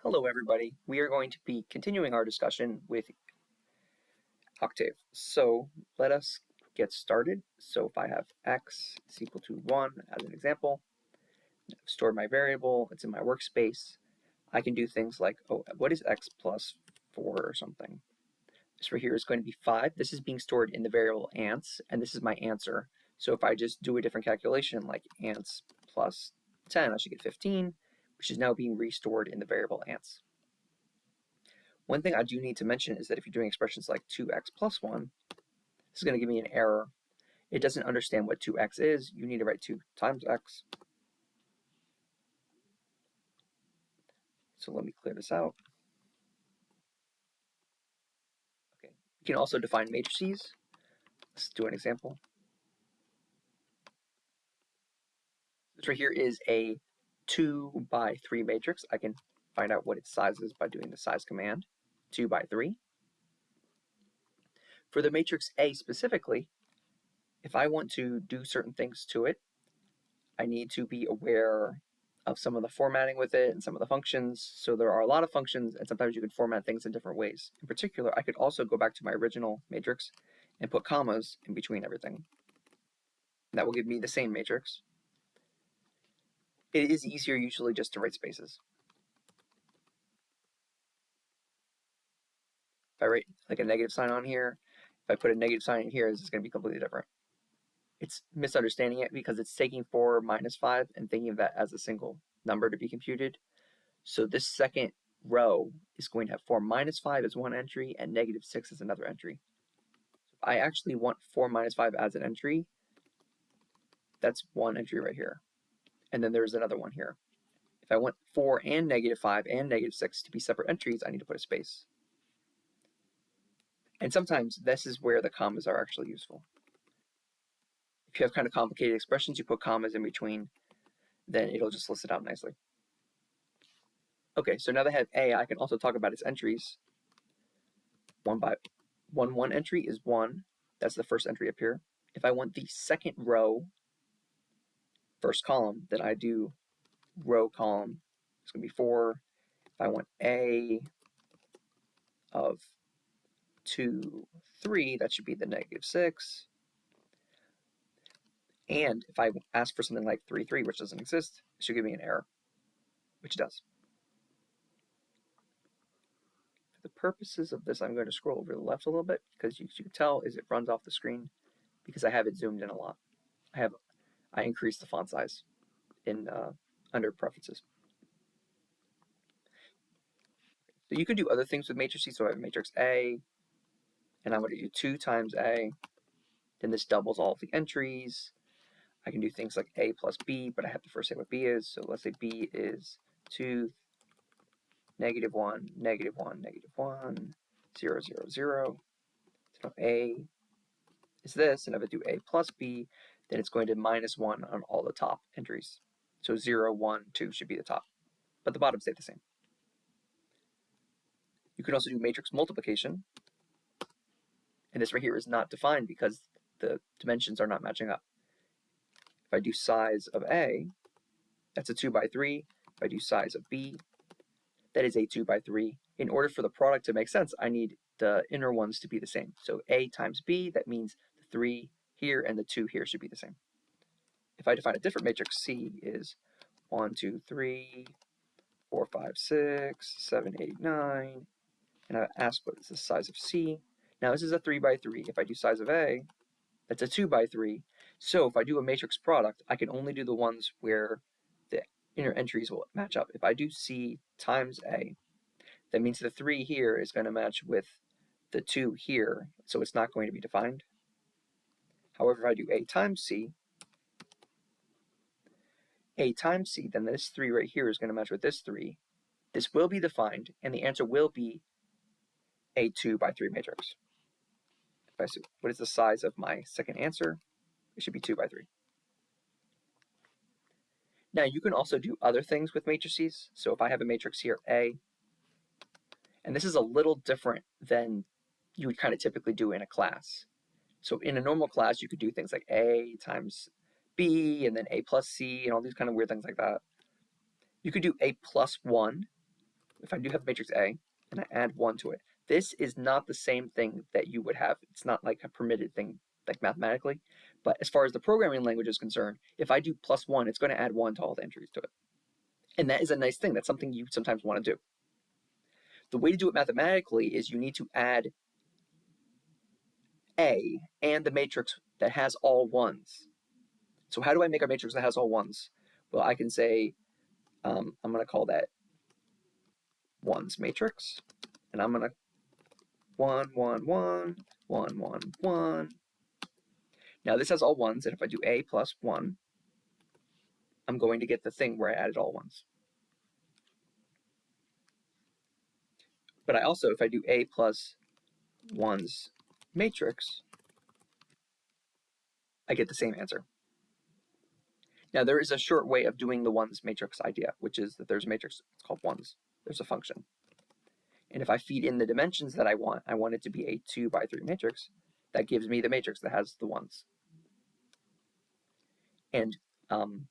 Hello everybody, we are going to be continuing our discussion with Octave. So let us get started. So if I have x is equal to 1 as an example, I've stored my variable, it's in my workspace, I can do things like, oh, what is x plus 4 or something? This right here is going to be 5. This is being stored in the variable ants, and this is my answer. So if I just do a different calculation like ants plus 10, I should get 15, which is now being restored in the variable ants. One thing I do need to mention is that if you're doing expressions like 2x plus 1, this is going to give me an error. It doesn't understand what 2x is. You need to write 2 times x. So let me clear this out. Okay. You can also define matrices. Let's do an example. This right here is a 2 by 3 matrix. I can find out what its size is by doing the size command, 2 by 3. For the matrix A specifically, if I want to do certain things to it, I need to be aware of some of the formatting with it and some of the functions. So there are a lot of functions, and sometimes you can format things in different ways. In particular, I could also go back to my original matrix and put commas in between everything. That will give me the same matrix. It is easier usually just to write spaces. If I write like a negative sign on here, if I put a negative sign in here, this is going to be completely different. It's misunderstanding it because it's taking 4 minus 5 and thinking of that as a single number to be computed. So this second row is going to have 4 minus 5 as one entry and negative 6 as another entry. So if I actually want 4 minus 5 as an entry, that's one entry right here. And then there's another one here. If I want 4 and negative 5 and negative 6 to be separate entries, I need to put a space. And sometimes this is where the commas are actually useful. If you have kind of complicated expressions, you put commas in between, then it'll just list it out nicely. Okay, so now that I have A, I can also talk about its entries. 1 entry is 1. That's the first entry up here. If I want the second row, first column, then I do row column. It's going to be 4. If I want A of 2, 3, that should be the negative 6. And if I ask for something like 3, 3, which doesn't exist, it should give me an error, which it does. For the purposes of this, I'm going to scroll over to the left a little bit because you can tell is it runs off the screen because I have it zoomed in a lot. I increased the font size in under preferences. So you could do other things with matrices. So I have matrix A, and I'm going to do 2 times A. Then this doubles all of the entries. I can do things like A plus B, but I have to first say what B is. So let's say B is 2, negative 1, negative 1, negative 1, 0, 0, 0. So A is this, and if I do A plus B, then it's going to minus 1 on all the top entries. So 0, 1, 2 should be the top, but the bottom stay the same. You can also do matrix multiplication, and this right here is not defined because the dimensions are not matching up. If I do size of A, that's a 2 by 3. If I do size of B, that is a 2 by 3. In order for the product to make sense, I need the inner ones to be the same. So A times B, that means the 3 here and the 2 here should be the same. If I define a different matrix, C is 1, 2, 3, 4, 5, 6, 7, 8, 9, and I ask what is the size of C. Now this is a 3 by 3. If I do size of A, that's a 2 by 3. So if I do a matrix product, I can only do the ones where the inner entries will match up. If I do C times A, that means the 3 here is going to match with the 2 here, so it's not going to be defined. However, if I do A times C, then this 3 right here is going to match with this 3. This will be defined, and the answer will be a 2 by 3 matrix. If I say, what is the size of my second answer? It should be 2 by 3. Now you can also do other things with matrices. So if I have a matrix here, A, and this is a little different than you would kind of typically do in a class. So in a normal class, you could do things like A times B, and then A plus C, and all these kind of weird things like that. You could do A plus 1, if I do have matrix A and I add 1 to it, this is not the same thing that you would have. It's not like a permitted thing, like mathematically. But as far as the programming language is concerned, if I do +1, it's going to add 1 to all the entries to it. And that is a nice thing. That's something you sometimes want to do. The way to do it mathematically is you need to add A and the matrix that has all 1s. So how do I make a matrix that has all 1s? Well, I can say, I'm going to call that 1s matrix. And I'm going to 1, 1, 1, 1, 1, 1. Now this has all 1s, and if I do A plus 1, I'm going to get the thing where I added all 1s. But I also, if I do A plus 1s matrix, I get the same answer. Now there is a short way of doing the 1s matrix idea, which is that there's a matrix, it's called 1s. There's a function. And if I feed in the dimensions that I want it to be a 2 by 3 matrix, that gives me the matrix that has the 1s. And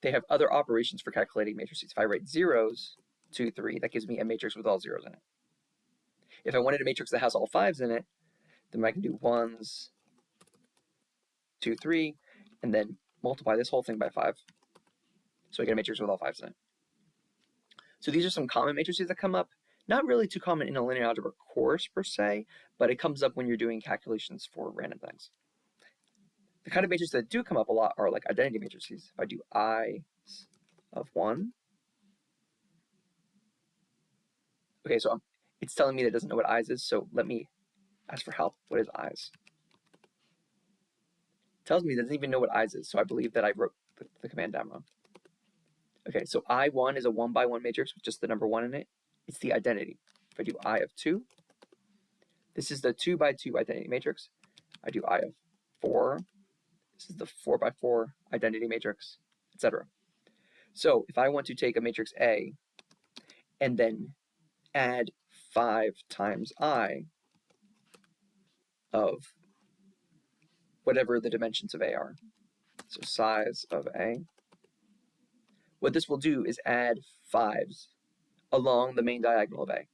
they have other operations for calculating matrices. If I write 0s, 2, 3, that gives me a matrix with all 0s in it. If I wanted a matrix that has all 5s in it, then I can do 1s, 2, 3, and then multiply this whole thing by 5. So I get a matrix with all 5s in it. So these are some common matrices that come up. Not really too common in a linear algebra course per se, but it comes up when you're doing calculations for random things. The kind of matrices that do come up a lot are like identity matrices. If I do I of 1, okay, so it's telling me that it doesn't know what i's is, so let me ask for help. What is i's? It tells me it doesn't even know what i's is, so I believe that I wrote the command down wrong. Okay, so I1 is a 1 by 1 matrix with just the number 1 in it. It's the identity. If I do I of 2, this is the 2 by 2 identity matrix. I do I of 4, this is the 4 by 4 identity matrix, etc. So if I want to take a matrix A and then add 5 times I of whatever the dimensions of A are, so size of A, what this will do is add 5s along the main diagonal of A.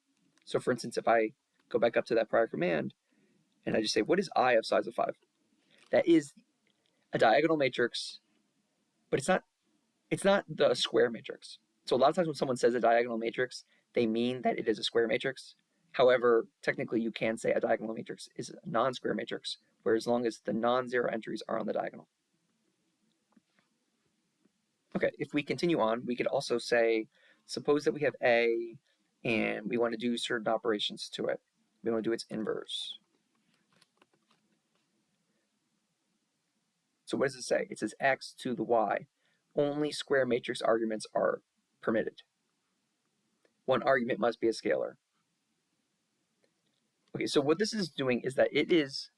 So for instance, if I go back up to that prior command and I just say, what is I of size of 5? That is a diagonal matrix, but it's not the square matrix. So a lot of times when someone says a diagonal matrix, they mean that it is a square matrix. However, technically you can say a diagonal matrix is a non-square matrix, where as long as the non-zero entries are on the diagonal. Okay, if we continue on, we could also say, suppose that we have A and we want to do certain operations to it. We want to do its inverse. So what does it say? It says x to the y. Only square matrix arguments are permitted. One argument must be a scalar. Okay, so what this is doing is that it is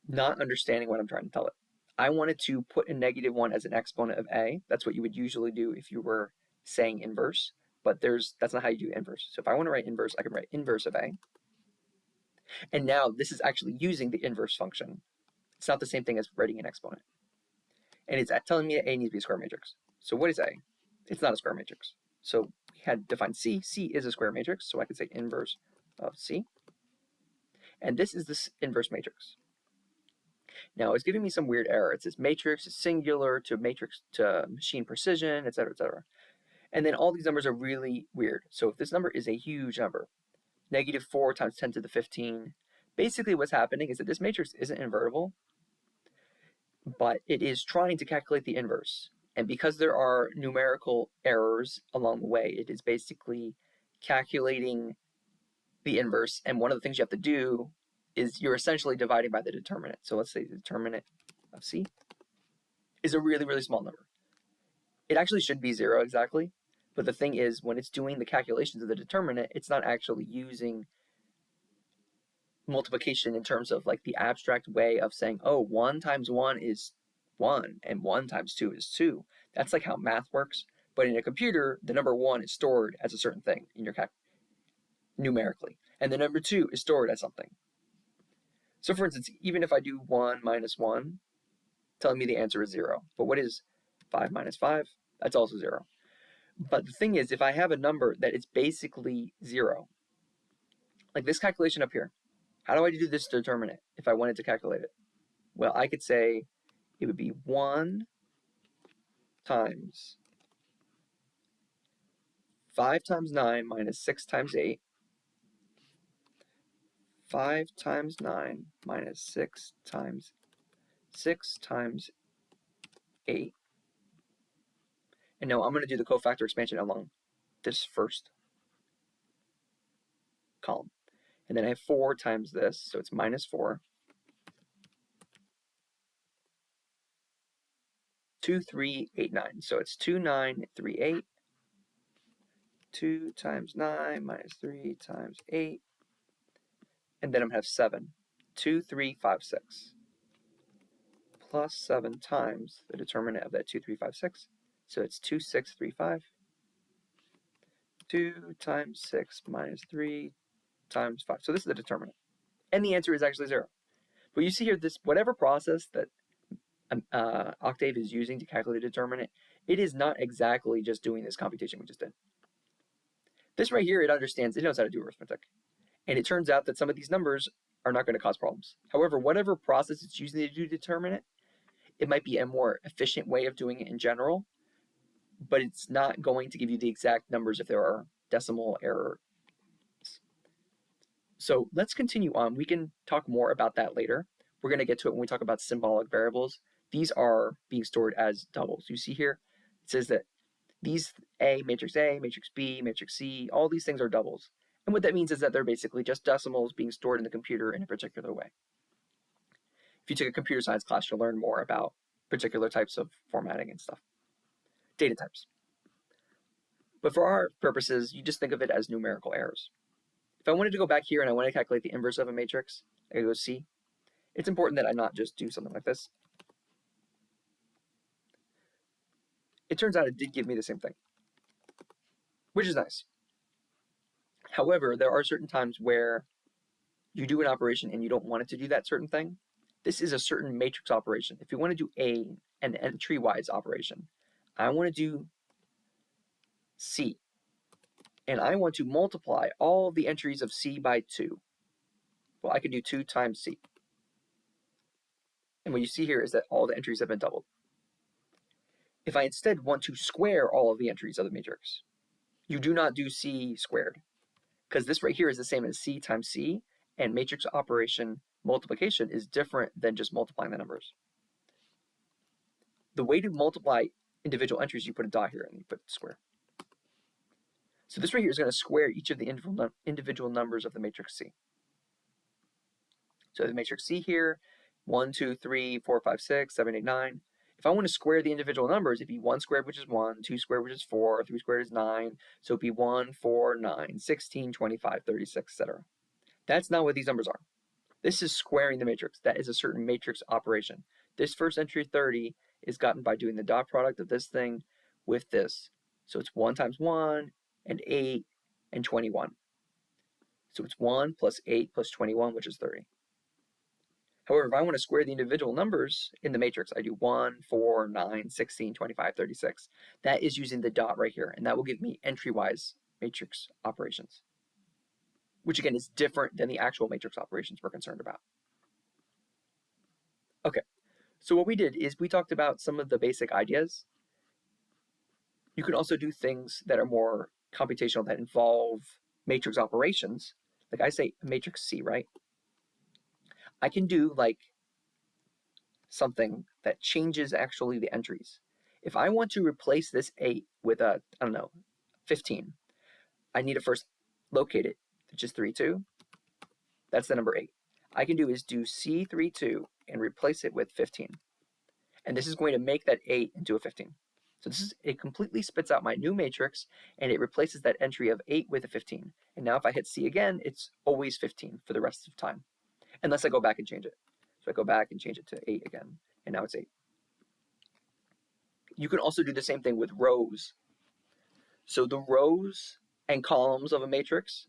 not understanding what I'm trying to tell it. I wanted to put a -1 as an exponent of A. That's what you would usually do if you were saying inverse, but that's not how you do inverse. So if I want to write inverse, I can write inverse of A. And now this is actually using the inverse function. It's not the same thing as writing an exponent. And it's telling me that A needs to be a square matrix. So what is A? It's not a square matrix. So we had defined C. C is a square matrix, so I could say inverse of C. And this is this inverse matrix. Now it's giving me some weird error. It says matrix is singular to matrix to machine precision, etc., etc. And then all these numbers are really weird. So if this number is a huge number, -4 times 10 to the 15, basically what's happening is that this matrix isn't invertible, but it is trying to calculate the inverse. And because there are numerical errors along the way, it is basically calculating the inverse. And one of the things you have to do is you're essentially dividing by the determinant. So let's say the determinant of C is a really, really small number. It actually should be 0 exactly. But the thing is, when it's doing the calculations of the determinant, it's not actually using multiplication in terms of like the abstract way of saying, oh, 1 times 1 is 1 and 1 times 2 is 2. That's like how math works. But in a computer, the number 1 is stored as a certain thing in your numerically, and the number 2 is stored as something. So for instance, even if I do 1 minus 1, telling me the answer is 0. But what is 5 minus 5? That's also 0. But the thing is, if I have a number that is basically 0, like this calculation up here, how do I do this determinant if I wanted to calculate it? Well, I could say it would be 1 times 5 times 9 minus 6 times 8, 5 times 9 minus 6 times 8. And now I'm going to do the cofactor expansion along this first column. And then I have 4 times this, so it's minus 4. 2, 3, 8, 9. So it's 2, 9, 3, 8. 2 times 9 minus 3 times 8. And then I'm going to have 7. 2, 3, 5, 6. Plus 7 times the determinant of that 2, 3, 5, 6. So it's 2, 6, 3, 5. 2 times 6 minus 3 times 5. So this is the determinant. And the answer is actually 0. But you see here, this whatever process that Octave is using to calculate a determinant, it is not exactly just doing this computation we just did. This right here, it knows how to do arithmetic. And it turns out that some of these numbers are not going to cause problems. However, whatever process it's using to do determinant, it might be a more efficient way of doing it in general, but it's not going to give you the exact numbers if there are decimal errors. So let's continue on. We can talk more about that later. We're going to get to it when we talk about symbolic variables. These are being stored as doubles. You see here, it says that these A, matrix B, matrix C, all these things are doubles. And what that means is that they're basically just decimals being stored in the computer in a particular way. If you take a computer science class, you'll learn more about particular types of formatting and stuff. Data types. But for our purposes, you just think of it as numerical errors. If I wanted to go back here and I want to calculate the inverse of a matrix, I go C. It's important that I not just do something like this. It turns out it did give me the same thing, which is nice. However, there are certain times where you do an operation and you don't want it to do that certain thing. This is a certain matrix operation. If you want to do an entry-wise operation, I want to do C, and I want to multiply all the entries of C by 2. Well, I could do 2 times C. And what you see here is that all the entries have been doubled. If I instead want to square all of the entries of the matrix, you do not do C squared, because this right here is the same as C times C, and matrix operation multiplication is different than just multiplying the numbers. The way to multiply individual entries, you put a dot here and you put square. So this right here is going to square each of the individual numbers of the matrix C. So the matrix C here, 1, 2, 3, 4, 5, 6, 7, 8, 9. If I want to square the individual numbers, it'd be 1 squared, which is 1, 2 squared, which is 4, 3 squared is 9. So it'd be 1, 4, 9, 16, 25, 36, etc. That's not what these numbers are. This is squaring the matrix. That is a certain matrix operation. This first entry 30 is gotten by doing the dot product of this thing with this. So it's 1 times 1 and 8 and 21. So it's 1 plus 8 plus 21, which is 30. However, if I want to square the individual numbers in the matrix, I do 1, 4, 9, 16, 25, 36. That is using the dot right here, and that will give me entry-wise matrix operations, which again is different than the actual matrix operations we're concerned about. Okay, so what we did is we talked about some of the basic ideas. You can also do things that are more computational that involve matrix operations. Like I say matrix C, right? I can do like something that changes actually the entries. If I want to replace this 8 with a, 15, I need to first locate it, which is 3, 2. That's the number 8. I can do is do C 3, 2 and replace it with 15. And this is going to make that 8 into a 15. So it completely spits out my new matrix and it replaces that entry of 8 with a 15. And now if I hit C again, it's always 15 for the rest of time, unless I go back and change it. So I go back and change it to 8 again, and now it's 8. You can also do the same thing with rows. So the rows and columns of a matrix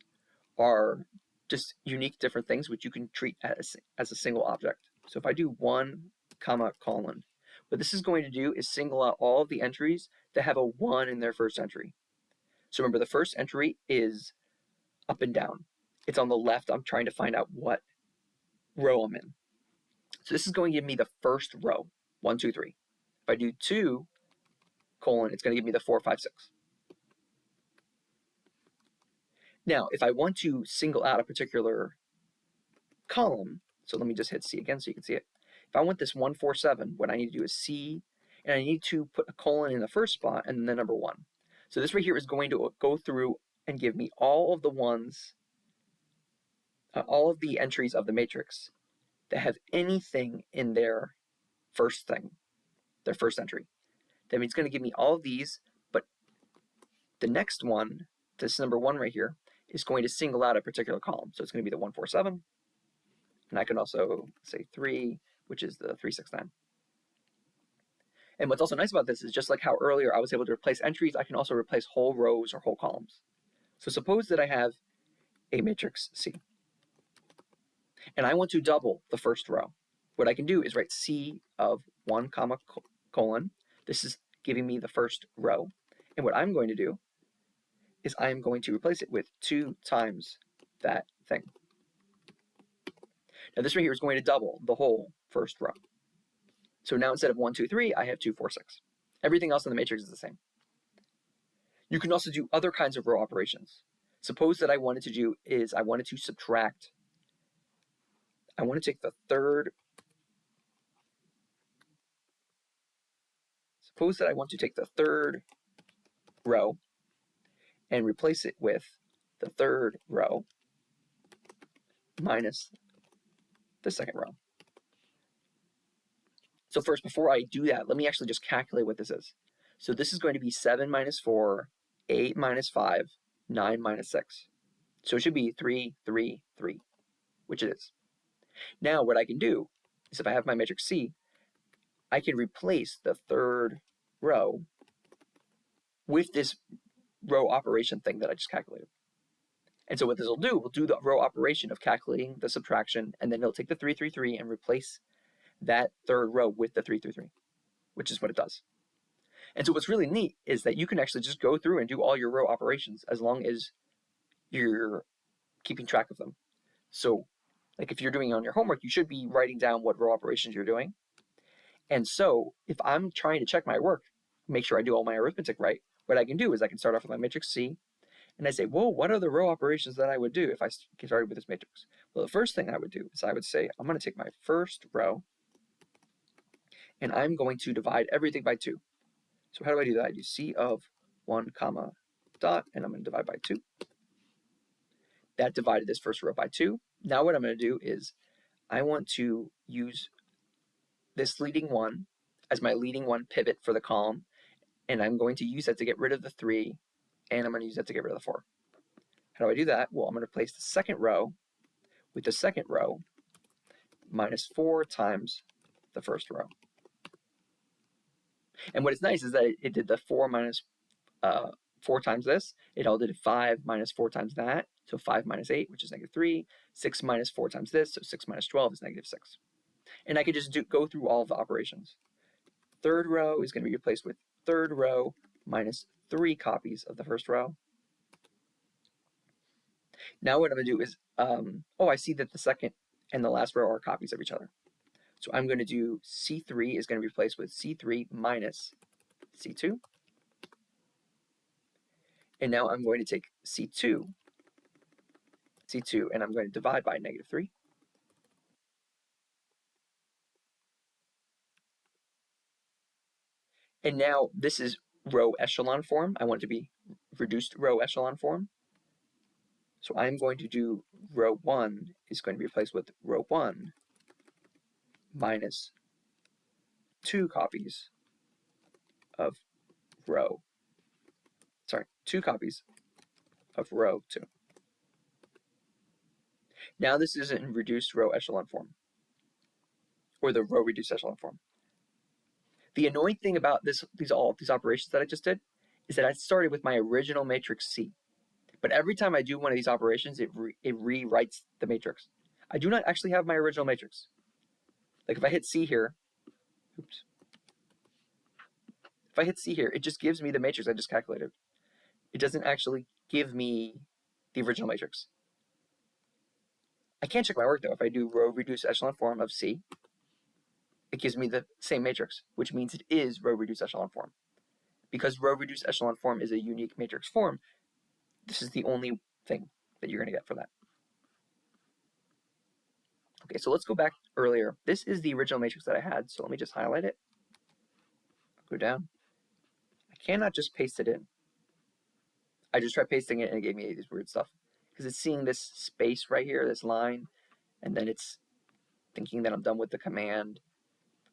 are just unique different things which you can treat as a single object. So if I do 1, comma, colon, what this is going to do is single out all of the entries that have a 1 in their first entry. So remember, the first entry is up and down. It's on the left. I'm trying to find out what row I'm in. So this is going to give me the first row, 1, 2, 3. If I do 2, colon, it's going to give me the 4, 5, 6. Now, if I want to single out a particular column, so let me just hit C again so you can see it. If I want this 1, 4, 7, what I need to do is C, and I need to put a colon in the first spot and then the number 1. So this right here is going to go through and give me all of the ones, all of the entries of the matrix that have anything in their first thing, their first entry. That means it's going to give me all of these, but the next one, this number 1 right here, is going to single out a particular column. So it's going to be the 1, 4, 7. And I can also say 3, which is the 3, 6, 9. And what's also nice about this is just like how earlier I was able to replace entries, I can also replace whole rows or whole columns. So suppose that I have a matrix C, and I want to double the first row. What I can do is write C of 1, comma, colon. This is giving me the first row. And what I'm going to do is I am going to replace it with 2 times that thing. Now this right here is going to double the whole first row. So now instead of 1, 2, 3, I have 2, 4, 6. Everything else in the matrix is the same. You can also do other kinds of row operations. Suppose that I wanted to subtract. I want to take the third. Suppose that I want to take the third row and replace it with the third row minus the second row. So first, before I do that, let me actually just calculate what this is. So this is going to be 7 minus 4, 8 minus 5, 9 minus 6. So it should be 3, 3, 3, which it is. Now what I can do is if I have my matrix C, I can replace the third row with this row operation thing that I just calculated. And so what this will do, we'll do the row operation of calculating the subtraction, and then it'll take the 3, 3, 3 and replace that third row with the 3, 3, 3, which is what it does. And so what's really neat is that you can actually just go through and do all your row operations as long as you're keeping track of them. So like if you're doing it on your homework, you should be writing down what row operations you're doing. And so if I'm trying to check my work, make sure I do all my arithmetic right, what I can do is I can start off with my matrix C, and I say, whoa, what are the row operations that I would do if I started with this matrix? Well, the first thing I would do is I would say, I'm going to take my first row, and I'm going to divide everything by 2. So how do I do that? I do C of 1, comma, dot, and I'm going to divide by 2. That divided this first row by 2. Now what I'm going to do is I want to use this leading 1 as my leading 1 pivot for the column, and I'm going to use that to get rid of the 3, and I'm going to use that to get rid of the 4. How do I do that? Well, I'm going to replace the second row with the second row minus 4 times the first row. And what is nice is that it did the 4 minus 4 times this. It all did 5 minus 4 times that. So 5 minus 8, which is -3. 6 minus 4 times this. So 6 minus 12 is -6. And I could just go through all of the operations. Third row is going to be replaced with third row minus 3 copies of the first row. Now what I'm going to do is, I see that the second and the last row are copies of each other. So I'm going to do C3 is going to be replaced with C3 minus C2. And now I'm going to take C2, and I'm going to divide by -3. And now this is row echelon form. I want it to be reduced row echelon form. So I'm going to do row 1 is going to be replaced with row 1 minus 2 copies of row, 2 copies of row 2. Now this is in reduced row echelon form, or the row reduced echelon form. The annoying thing about all these operations that I just did is that I started with my original matrix C. But every time I do one of these operations, it rewrites the matrix. I do not actually have my original matrix. Like if I hit C here, oops, If I hit C here, it just gives me the matrix I just calculated. It doesn't actually give me the original matrix. I can't check my work though. If I do row reduced echelon form of C, it gives me the same matrix, which means it is row reduced echelon form. Because row reduced echelon form is a unique matrix form, this is the only thing that you're going to get for that. Okay, so let's go back earlier. This is the original matrix that I had, so let me just highlight it. Go down. I cannot just paste it in. I just tried pasting it and it gave me this weird stuff. Because it's seeing this space right here, this line, and then it's thinking that I'm done with the command.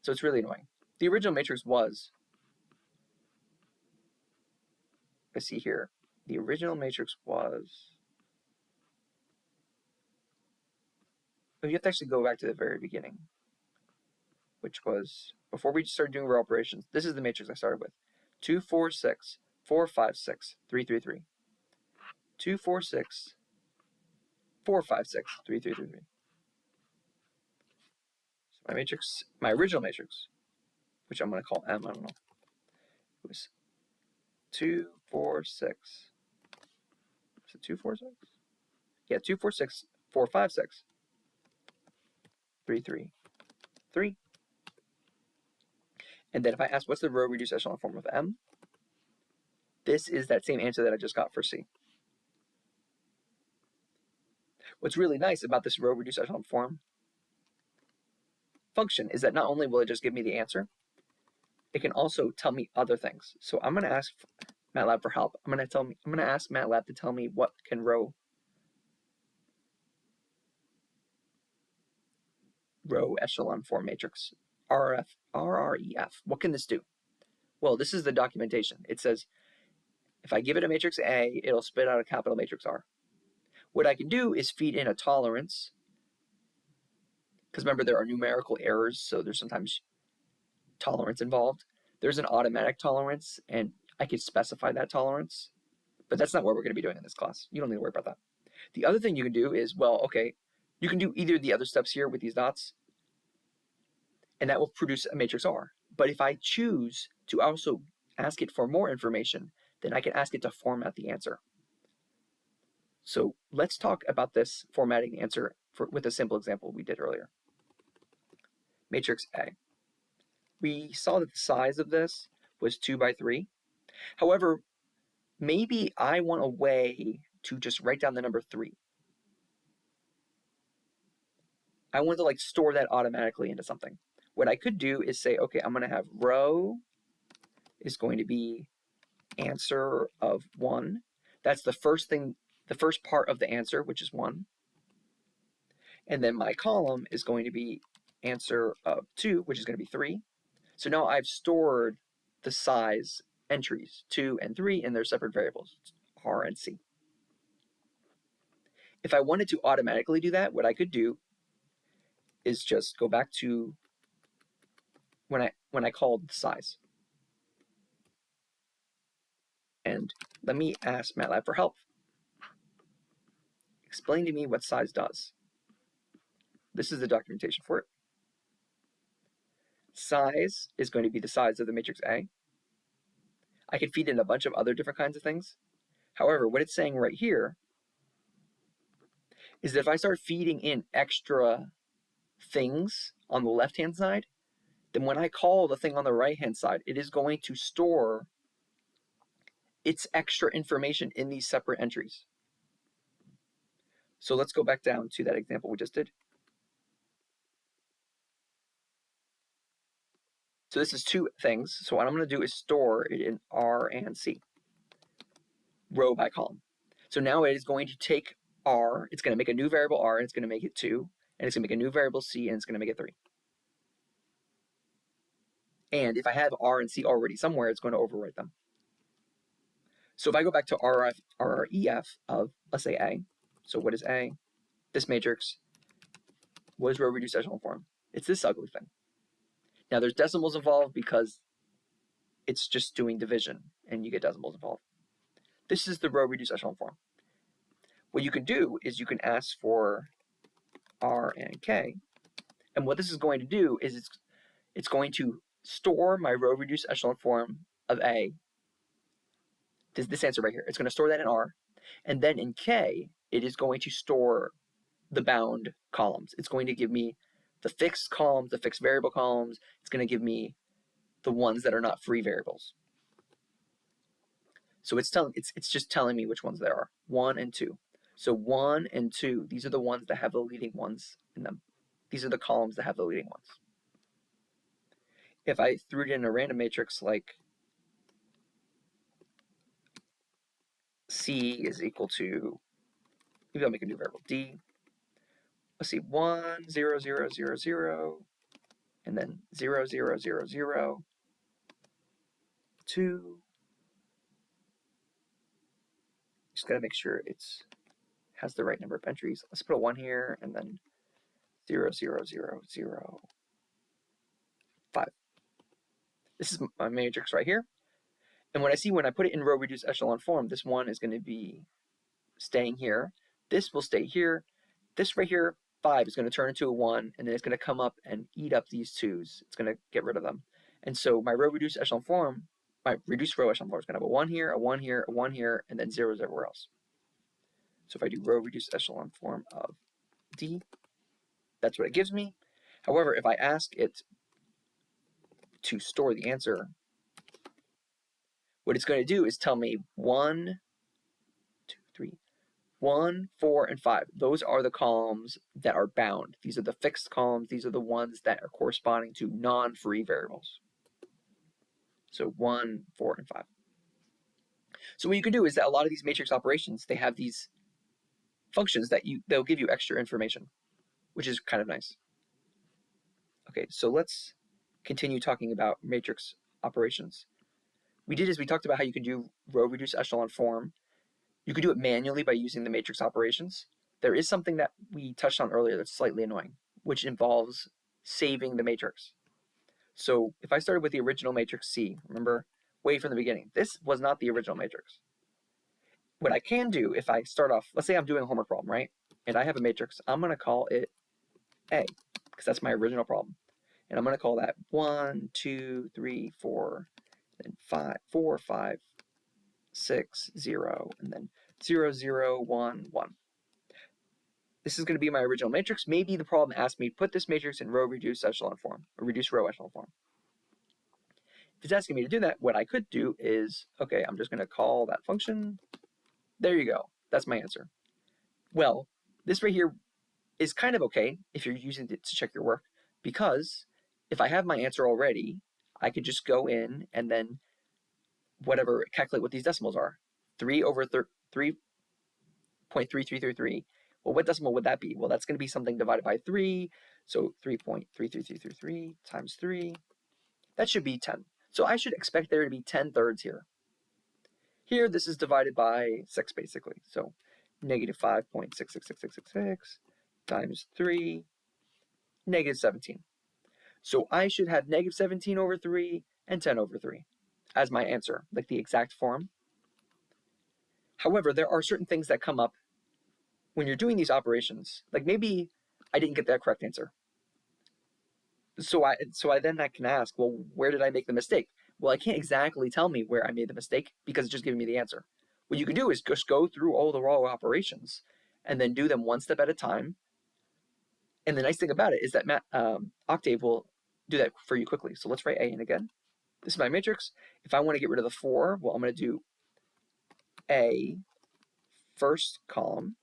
So it's really annoying. The original matrix was, let's see here, the original matrix was, you have to actually go back to the very beginning, which was, before we started doing row operations, this is the matrix I started with. 2, 4, 6, 4, 5, 6, 3, 3, 3. 2, 4, 6, 4, 5, 6, 3, 3, 3, 3. So my matrix, my original matrix, which I'm going to call M, I don't know, it was 2, 4, 6. Is it 2, 4, 6? Yeah, 2, 4, 6, 4, 5, 6, 3, 3, 3. And then if I ask what's the row reduced echelon form of M, this is that same answer that I just got for C. What's really nice about this row reduced echelon form function is that not only will it just give me the answer, it can also tell me other things. So I'm going to ask MATLAB for help. I'm going to ask MATLAB to tell me what can row echelon form matrix, rref. What can this do? Well, this is the documentation. It says if I give it a matrix A, it'll spit out a capital matrix R. What I can do is feed in a tolerance, because remember there are numerical errors, so there's sometimes tolerance involved. There's an automatic tolerance, and I could specify that tolerance, but that's not what we're going to be doing in this class. You don't need to worry about that. The other thing you can do is, well, okay, you can do either of the other steps here with these dots, and that will produce a matrix R. But if I choose to also ask it for more information, then I can ask it to format the answer. So let's talk about this formatting the answer with a simple example we did earlier. Matrix A. We saw that the size of this was 2 by 3. However, maybe I want a way to just write down the number 3. I want to like store that automatically into something. What I could do is say, okay, I'm going to have row is going to be answer of 1. That's the first thing, the first part of the answer, which is 1. And then my column is going to be answer of 2, which is going to be 3. So now I've stored the size entries 2 and 3 in their separate variables, R and C. If I wanted to automatically do that, what I could do is just go back to when I called size. And let me ask MATLAB for help. Explain to me what size does. This is the documentation for it. Size is going to be the size of the matrix A. I can feed in a bunch of other different kinds of things. However, what it's saying right here is that if I start feeding in extra things on the left-hand side, then when I call the thing on the right-hand side, it is going to store its extra information in these separate entries. So let's go back down to that example we just did. So this is 2 things. So what I'm going to do is store it in R and C, row by column. So now it is going to take R, it's going to make a new variable R, and it's going to make it 2, and it's going to make a new variable C, and it's going to make it 3. And if I have R and C already somewhere, it's going to overwrite them. So if I go back to rref of, let's say, A, so what is A? This matrix was row reduced echelon form. It's this ugly thing. Now there's decimals involved because it's just doing division, and you get decimals involved. This is the row reduced echelon form. What you can do is you can ask for R and K, and what this is going to do is it's going to store my row reduced echelon form of A, this answer right here, it's going to store that in R. And then in K, it is going to store the bound columns. It's going to give me the fixed columns, the fixed variable columns. It's going to give me the ones that are not free variables. So it's just telling me which ones there are, 1 and 2. So 1 and 2, these are the ones that have the leading ones in them. These are the columns that have the leading ones. If I threw it in a random matrix like C is equal to, maybe I'll make a new variable, D. Let's see, 1, 0, 0, 0, 0, and then 0, 0, 0, 0, 2. Just got to make sure it's has the right number of entries. Let's put a 1 here, and then 0, 0, 0, 0, 5. This is my matrix right here. And when I put it in row reduced echelon form, this 1 is going to be staying here. This will stay here. This right here, 5, is going to turn into a 1, and then it's going to come up and eat up these 2's. It's going to get rid of them. And so my row reduced echelon form, my reduced row echelon form is going to have a 1 here, a 1 here, a 1 here, and then 0's everywhere else. So if I do row reduced echelon form of D, that's what it gives me. However, if I ask it to store the answer, what it's going to do is tell me 1, 2, 3, 1, 4, and 5. Those are the columns that are bound. These are the fixed columns. These are the ones that are corresponding to non-free variables. So 1, 4, and 5. So what you can do is that a lot of these matrix operations, they have these functions that they'll give you extra information, which is kind of nice. Okay, so let's continue talking about matrix operations. We talked about how you can do row reduced echelon form. You could do it manually by using the matrix operations. There is something that we touched on earlier that's slightly annoying, which involves saving the matrix. So if I started with the original matrix C, remember, way from the beginning, this was not the original matrix. What I can do if I start off, let's say I'm doing a homework problem, right? And I have a matrix, I'm going to call it A, because that's my original problem. And I'm going to call that 1, 2, 3, 4, then 5, 4, 5, 6, 0, and then 0, 0, 1, 1. This is going to be my original matrix. Maybe the problem asked me to put this matrix in row reduced echelon form, or reduced row echelon form. If it's asking me to do that, what I could do is, okay, I'm just going to call that function. There you go. That's my answer. Well, this right here is kind of okay if you're using it to check your work, because if I have my answer already, I could just go in and then calculate what these decimals are. 3 over 3.3333. Well, what decimal would that be? Well, that's going to be something divided by 3. So 3.33333 times 3. That should be 10. So I should expect there to be 10 thirds here. Here, this is divided by 6, basically. So negative 5.666666 times 3, negative 17. So I should have negative 17 over 3 and 10 over 3 as my answer, like the exact form. However, there are certain things that come up when you're doing these operations. Like maybe I didn't get that correct answer. So I can ask, well, where did I make the mistake? Well, I can't exactly tell me where I made the mistake because it's just giving me the answer. What you can do is just go through all the raw operations and then do them one step at a time. And the nice thing about it is that Octave will do that for you quickly. So let's write A in again. This is my matrix. If I want to get rid of the 4, well, I'm going to do A first column.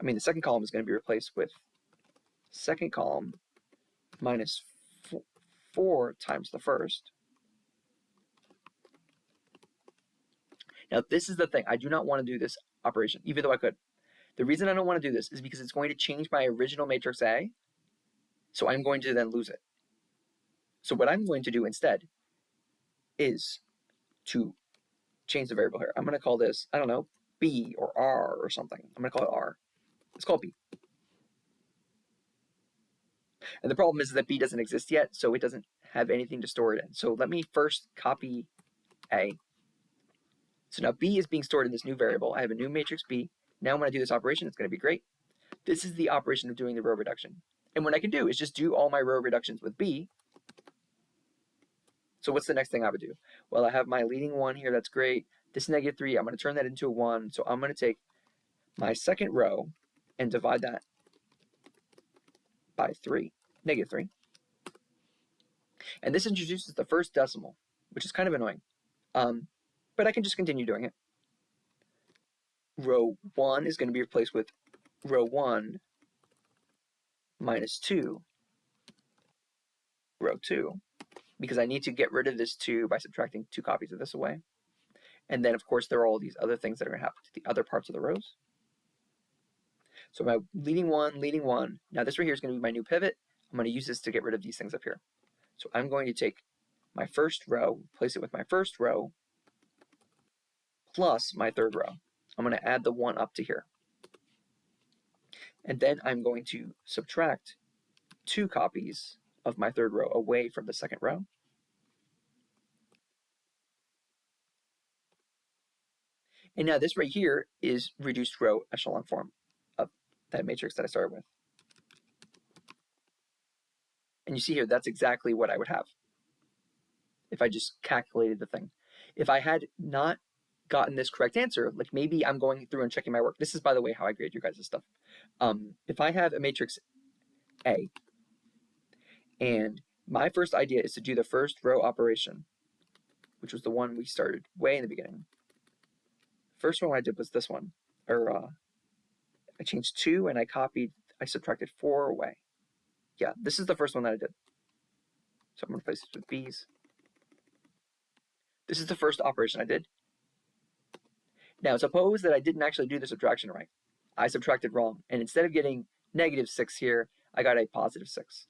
The second column is going to be replaced with second column minus 4 times the first. Now, this is the thing. I do not want to do this operation, even though I could. The reason I don't want to do this is because it's going to change my original matrix A, so I'm going to then lose it. So what I'm going to do instead is to change the variable here. I'm going to call this, I don't know, B or R or something. I'm going to call it R. Let's call it B. And the problem is that B doesn't exist yet, so it doesn't have anything to store it in. So let me first copy A. So now B is being stored in this new variable. I have a new matrix B. Now when I do this operation, it's going to be great. This is the operation of doing the row reduction. And what I can do is just do all my row reductions with B. So what's the next thing I would do? Well, I have my leading 1 here. That's great. This -3, I'm going to turn that into a 1. So I'm going to take my second row and divide that by 3, -3. And this introduces the first decimal, which is kind of annoying. But I can just continue doing it. Row 1 is going to be replaced with row 1 minus 2, row 2, because I need to get rid of this 2 by subtracting 2 copies of this away. And then, of course, there are all these other things that are going to happen to the other parts of the rows. So my leading 1, leading 1. Now this right here is going to be my new pivot. I'm going to use this to get rid of these things up here. So I'm going to take my first row, replace it with my first row, plus my third row. I'm going to add the 1 up to here. And then I'm going to subtract 2 copies of my third row away from the second row. And now this right here is reduced row echelon form of that matrix that I started with. And you see here, that's exactly what I would have if I just calculated the thing. If I had not gotten this correct answer, like maybe I'm going through and checking my work. This is, by the way, how I grade your guys' stuff. If I have a matrix A, and my first idea is to do the first row operation, which was the one we started way in the beginning. First one I did was this one, or I changed 2 and I subtracted 4 away. Yeah, this is the first one that I did. So I'm going to replace this with B's. This is the first operation I did. Now, suppose that I didn't actually do the subtraction right. I subtracted wrong, and instead of getting -6 here, I got a +6.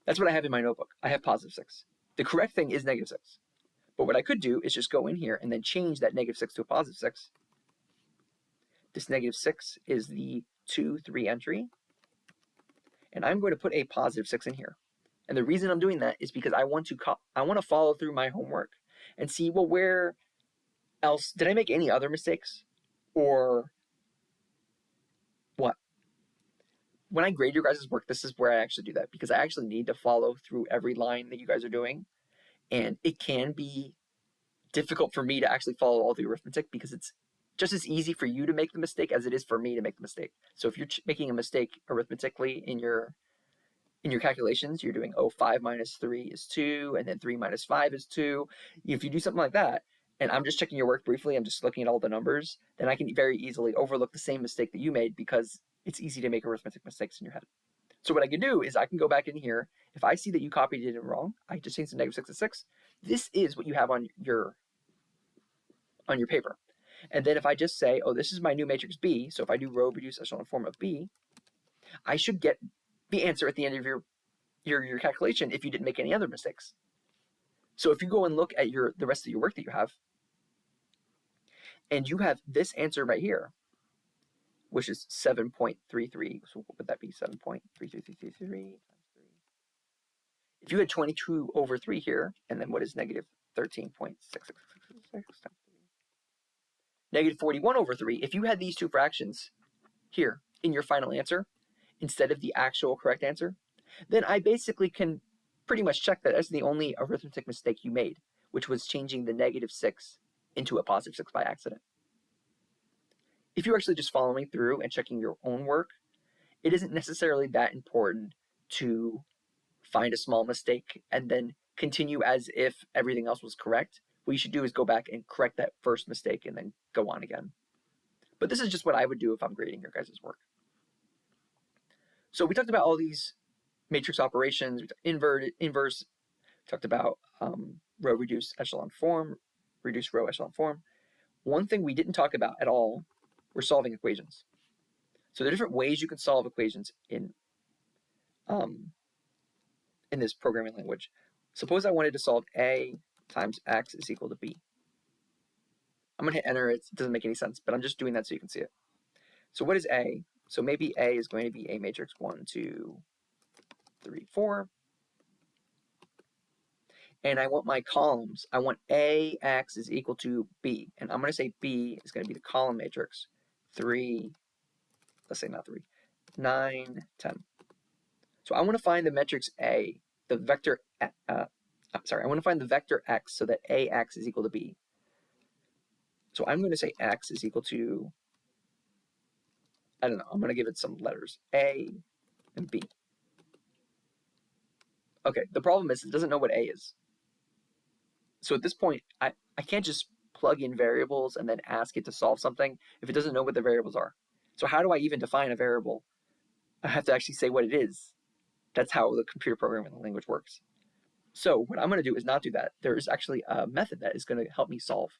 That's what I have in my notebook. I have +6. The correct thing is -6. But what I could do is just go in here and then change that -6 to a +6. This -6 is the 2, 3 entry. And I'm going to put a +6 in here. And the reason I'm doing that is because I want to follow through my homework and see, well, where else did I make any other mistakes, or what? When I grade your guys' work, this is where I actually do that, because I actually need to follow through every line that you guys are doing. And it can be difficult for me to actually follow all the arithmetic, because it's just as easy for you to make the mistake as it is for me to make the mistake. So if you're making a mistake arithmetically in your calculations, you're doing 5 minus 3 is 2, and then 3 minus 5 is 2. If you do something like that, and I'm just checking your work briefly, I'm just looking at all the numbers, then I can very easily overlook the same mistake that you made, because it's easy to make arithmetic mistakes in your head. So what I can do is I can go back in here. If I see that you copied it wrong, I just changed the -6 to 6. This is what you have on your paper. And then if I just say, oh, this is my new matrix B, so if I do row reduced echelon form of B, I should get the answer at the end of your calculation if you didn't make any other mistakes. So if you go and look at the rest of your work that you have, and you have this answer right here, which is 7.33. So what would that be? 7.33333 times 3. If you had 22/3 here, and then what is -13.6666 times 3? -41/3. If you had these two fractions here in your final answer instead of the actual correct answer, then I basically can pretty much check that as the only arithmetic mistake you made, which was changing the -6 into a +6 by accident. If you're actually just following through and checking your own work, it isn't necessarily that important to find a small mistake and then continue as if everything else was correct. What you should do is go back and correct that first mistake and then go on again. But this is just what I would do if I'm grading your guys' work. So we talked about all these matrix operations, we talked inverse, we talked about row reduced echelon form, reduced row echelon form. One thing we didn't talk about at all were solving equations. So there are different ways you can solve equations in this programming language. Suppose I wanted to solve A times X is equal to B. I'm going to hit enter. It doesn't make any sense, but I'm just doing that so you can see it. So what is A? So maybe A is going to be a matrix 1, 2, 3, 4. And I want my columns. I want AX is equal to B. And I'm going to say B is going to be the column matrix 3, let's say not 3, 9, 10. So I want to find the matrix A, the vector sorry, I want to find the vector x so that ax is equal to b. So I'm going to say x is equal to, I don't know, I'm going to give it some letters, a and b. Okay, the problem is it doesn't know what a is. So at this point, I can't just plug in variables and then ask it to solve something if it doesn't know what the variables are. So how do I even define a variable? I have to actually say what it is. That's how the computer programming language works. So what I'm going to do is not do that. There is actually a method that is going to help me solve.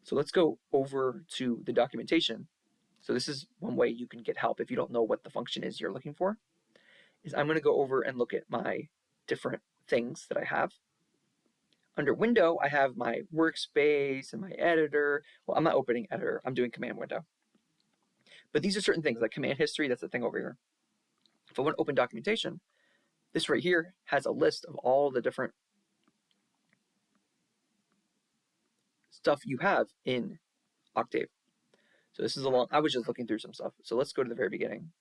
So let's go over to the documentation. So this is one way you can get help if you don't know what the function is you're looking for. Is I'm going to go over and look at my different things that I have. Under window, I have my workspace and my editor. Well, I'm not opening editor. I'm doing command window. But these are certain things like command history. That's the thing over here. If I want to open documentation, this right here has a list of all the different stuff you have in Octave. So this is a long, I was just looking through some stuff. So let's go to the very beginning.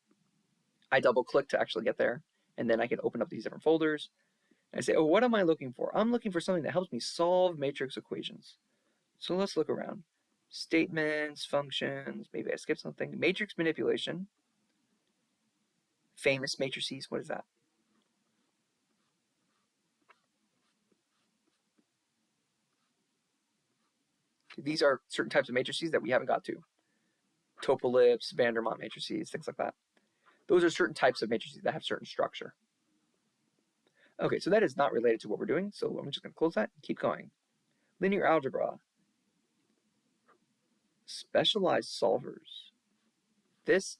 I double click to actually get there. And then I can open up these different folders. And I say, oh, what am I looking for? I'm looking for something that helps me solve matrix equations. So let's look around. Statements, functions, maybe I skipped something. Matrix manipulation. Famous matrices, what is that? These are certain types of matrices that we haven't got to. Topolipse, Vandermonde matrices, things like that. Those are certain types of matrices that have certain structure. Okay, so that is not related to what we're doing, so I'm just going to close that and keep going. Linear algebra. Specialized solvers. This,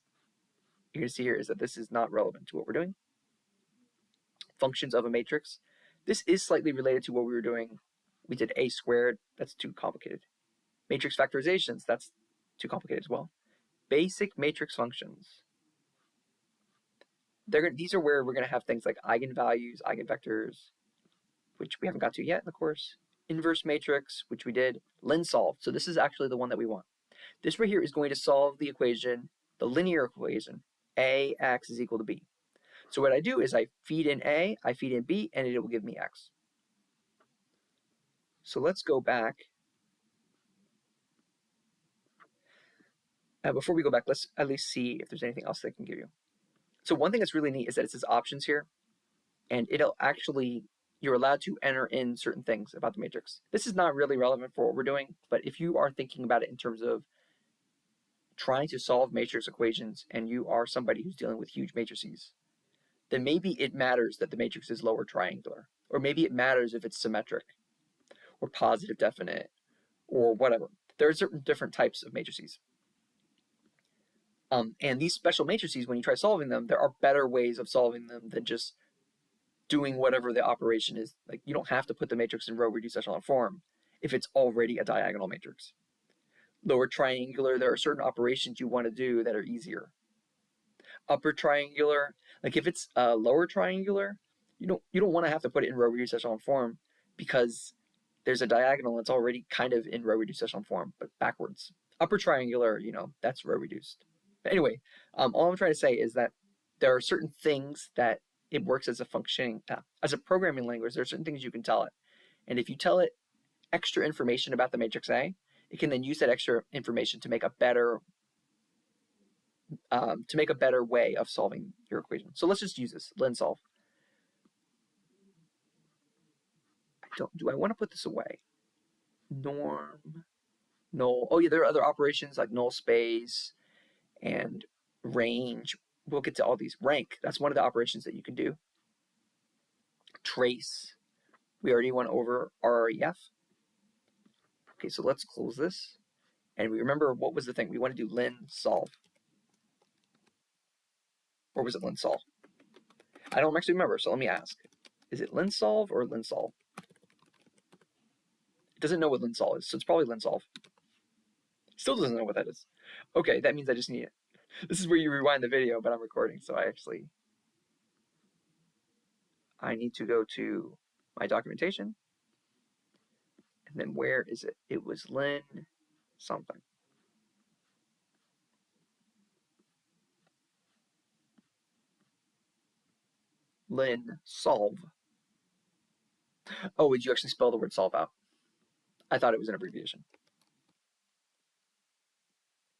you're going to see here, is that this is not relevant to what we're doing. Functions of a matrix. This is slightly related to what we were doing. We did a squared. That's too complicated. Matrix factorizations. That's too complicated as well. Basic matrix functions. These are where we're going to have things like eigenvalues, eigenvectors, which we haven't got to yet in the course. Inverse matrix, which we did. Linsolve. So this is actually the one that we want. This right here is going to solve the equation, the linear equation, ax is equal to b. So what I do is I feed in a, I feed in b, and it will give me x. So let's go back. Before we go back, let's at least see if there's anything else that I can give you. So one thing that's really neat is that it says options here, and it'll actually, you're allowed to enter in certain things about the matrix. This is not really relevant for what we're doing, but if you are thinking about it in terms of trying to solve matrix equations and you are somebody who's dealing with huge matrices, then maybe it matters that the matrix is lower triangular, or maybe it matters if it's symmetric or positive definite or whatever. There are certain different types of matrices. And these special matrices, when you try solving them, there are better ways of solving them than just doing whatever the operation is. Like, you don't have to put the matrix in row reduced echelon form if it's already a diagonal matrix. Lower triangular, there are certain operations you want to do that are easier. Upper triangular, like if it's lower triangular, you don't want to have to put it in row reduced echelon form because there's a diagonal that's already kind of in row reduced echelon form, but backwards. Upper triangular, that's row reduced. But anyway, all I'm trying to say is that there are certain things that it works as a function, as a programming language, there are certain things you can tell it. And if you tell it extra information about the matrix A, it can then use that extra information to make a better way of solving your equation. So let's just use this, linsolve. Do I want to put this away? Norm, null. Oh yeah, there are other operations like null space and range. We'll get to all these. Rank, that's one of the operations that you can do. Trace, we already went over rref. Okay, so let's close this. And we remember, what was the thing? We want to do linsolve. Or was it linsolve? I don't actually remember, so let me ask. Is it linsolve or linsolve? It doesn't know what linsolve is, so it's probably linsolve. Still doesn't know what that is. Okay, that means I just need it. This is where you rewind the video, but I'm recording, so I need to go to my documentation. And then where is it? It was lin something. Linsolve. Oh, would you actually spell the word solve out? I thought it was an abbreviation.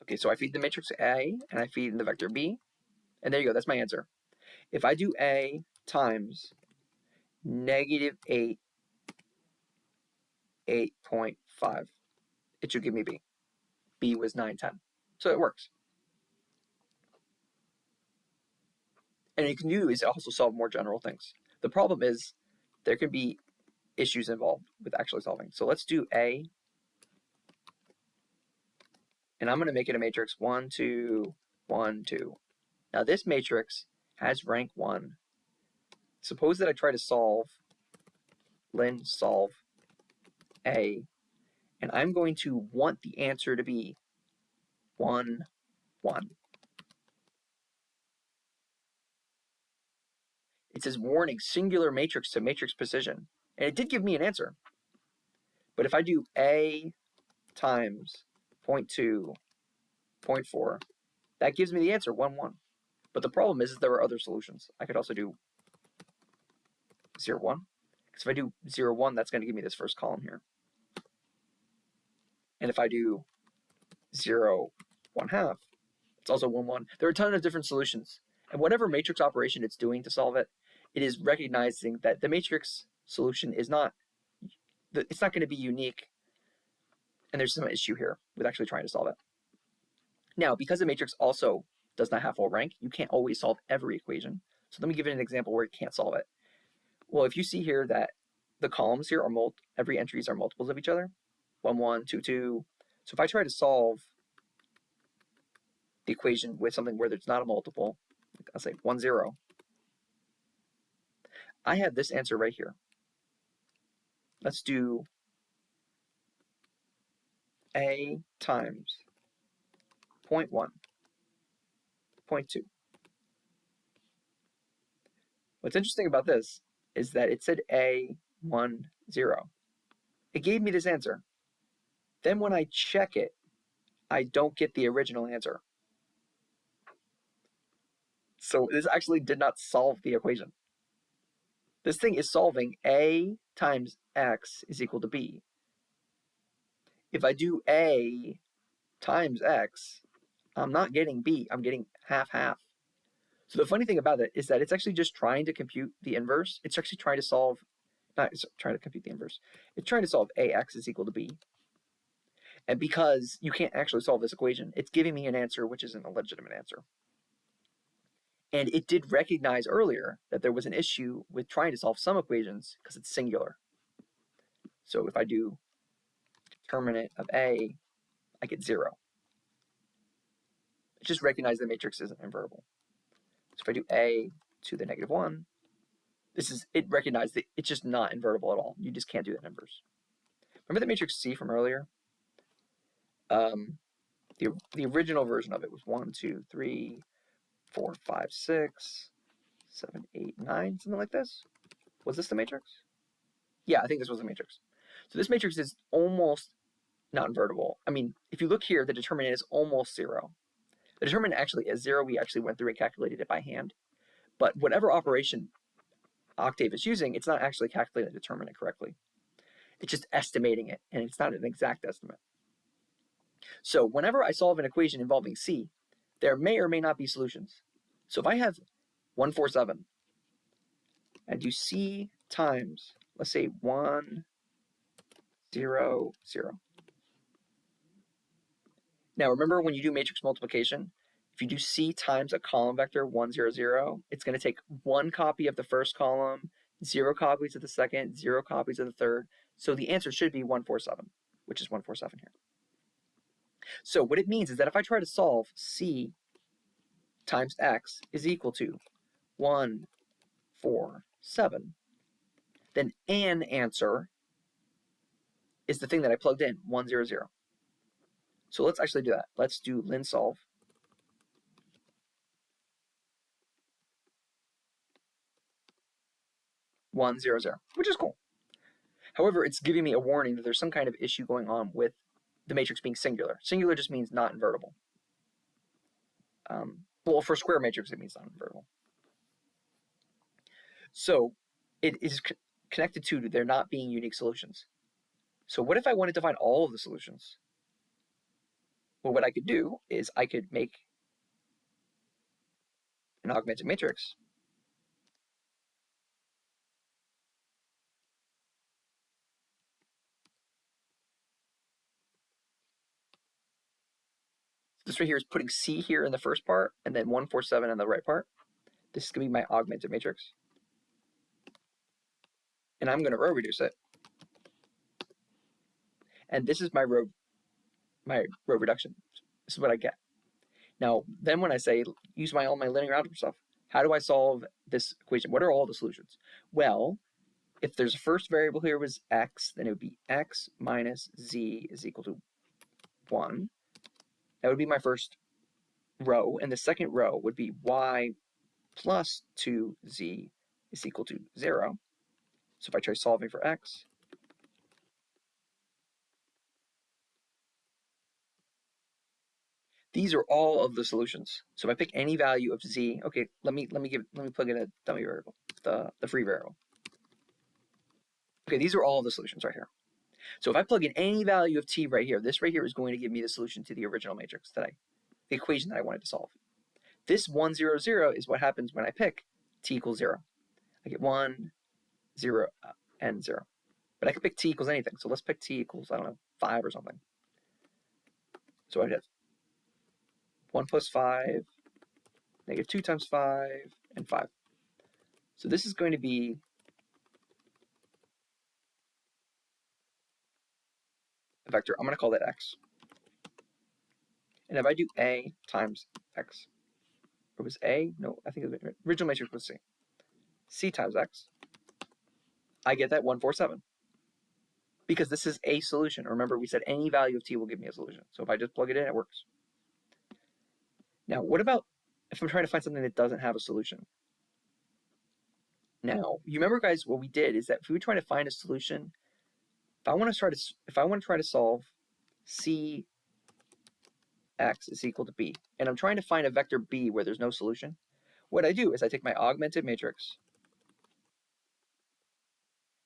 Okay, so I feed the matrix A, and I feed the vector B, and there you go, that's my answer. If I do A times negative 8, 8.5, it should give me B. B was 9, 10. So it works. And you can do is also solve more general things. The problem is there can be issues involved with actually solving. So let's do A, and I'm going to make it a matrix 1, 2, 1, 2. Now this matrix has rank 1. Suppose that I try to solve linsolve A, and I'm going to want the answer to be 1, 1. It says warning, singular matrix to matrix precision. And it did give me an answer. But if I do A times 0.2, 0.4, that gives me the answer, 1, 1. But the problem is there are other solutions. I could also do 0, 1. Because if I do 0, 1, that's going to give me this first column here. And if I do 0, 1/2, it's also 1, 1. There are a ton of different solutions. And whatever matrix operation it's doing to solve it, it is recognizing that the matrix solution is not, it's not going to be unique. And there's some issue here with actually trying to solve it. Now, because the matrix also does not have full rank, you can't always solve every equation. So let me give you an example where you can't solve it. Well, if you see here that the columns here are every entries are multiples of each other, 1, 1, 2, 2. So if I try to solve the equation with something where there's not a multiple, like I'll say 1, 0, I have this answer right here. Let's do A times 0.1, 0.2. What's interesting about this is that it said A, 1, 0. It gave me this answer. Then when I check it, I don't get the original answer. So this actually did not solve the equation. This thing is solving A times X is equal to B. If I do A times X, I'm not getting B, I'm getting half, half. So the funny thing about it is that it's actually just trying to compute the inverse. It's actually trying to solve, not trying to compute the inverse. It's trying to solve AX is equal to B. And because you can't actually solve this equation, it's giving me an answer which isn't a legitimate answer. And it did recognize earlier that there was an issue with trying to solve some equations because it's singular. So if I do determinant of A, I get 0. It just recognized the matrix isn't invertible. So if I do A to the negative 1, it recognized that it's just not invertible at all. You just can't do that inverse. Remember the matrix C from earlier? The original version of it was 1, 2, 3, 4, 5, 6, 7, 8, 9, something like this. Was this the matrix? Yeah, I think this was the matrix. So this matrix is almost not invertible. I mean, if you look here, the determinant is almost 0. The determinant actually is 0. We actually went through and calculated it by hand. But whatever operation Octave is using, it's not actually calculating the determinant correctly. It's just estimating it, and it's not an exact estimate. So whenever I solve an equation involving C, there may or may not be solutions. So if I have 147, and do C times, let's say 1, 0, 0. Now remember when you do matrix multiplication, if you do C times a column vector 1, 0, 0, it's going to take 1 copy of the first column, 0 copies of the second, 0 copies of the third. So the answer should be 147, which is 147 here. So what it means is that if I try to solve C times X is equal to 1, 4, 7, then an answer is the thing that I plugged in, 1, 0, 0. So let's actually do that. Let's do linsolve. One, 0, 0, which is cool. However, it's giving me a warning that there's some kind of issue going on with the matrix being singular. Singular just means not invertible. Well, for square matrix, it means not invertible. So it is connected to there not being unique solutions. So what if I wanted to find all of the solutions? Well, what I could do is I could make an augmented matrix this right here is putting C here in the first part and then 147 in the right part. This is going to be my augmented matrix. And I'm going to row reduce it. And this is my row reduction. This is what I get. Now, then when I say use all my linear algebra stuff, how do I solve this equation? What are all the solutions? Well, if there's a first variable here was x, then it would be x minus z is equal to 1. That would be my first row. And the second row would be y plus 2z is equal to 0. So if I try solving for x, these are all of the solutions. So if I pick any value of z, okay, let me plug in a dummy variable, the free variable. Okay, these are all of the solutions right here. So if I plug in any value of t right here, this right here is going to give me the solution to the original matrix the equation that I wanted to solve. This 1, 0, 0 is what happens when I pick t equals 0. I get 1, 0, and 0. But I could pick t equals anything. So let's pick t equals, I don't know, 5 or something. So I'd have 1 plus 5, negative 2 times 5, and 5. So this is going to be a vector. I'm going to call that x. And if I do a times x, it was a? No, I think the original matrix was c. C times x, I get that 147. Because this is a solution. Remember, we said any value of t will give me a solution. So if I just plug it in, it works. Now, what about if I'm trying to find something that doesn't have a solution? Now, you remember, guys, what we did is that if we were trying to find a solution, if I want to try to solve c x is equal to b, and I'm trying to find a vector b where there's no solution, what I do is I take my augmented matrix,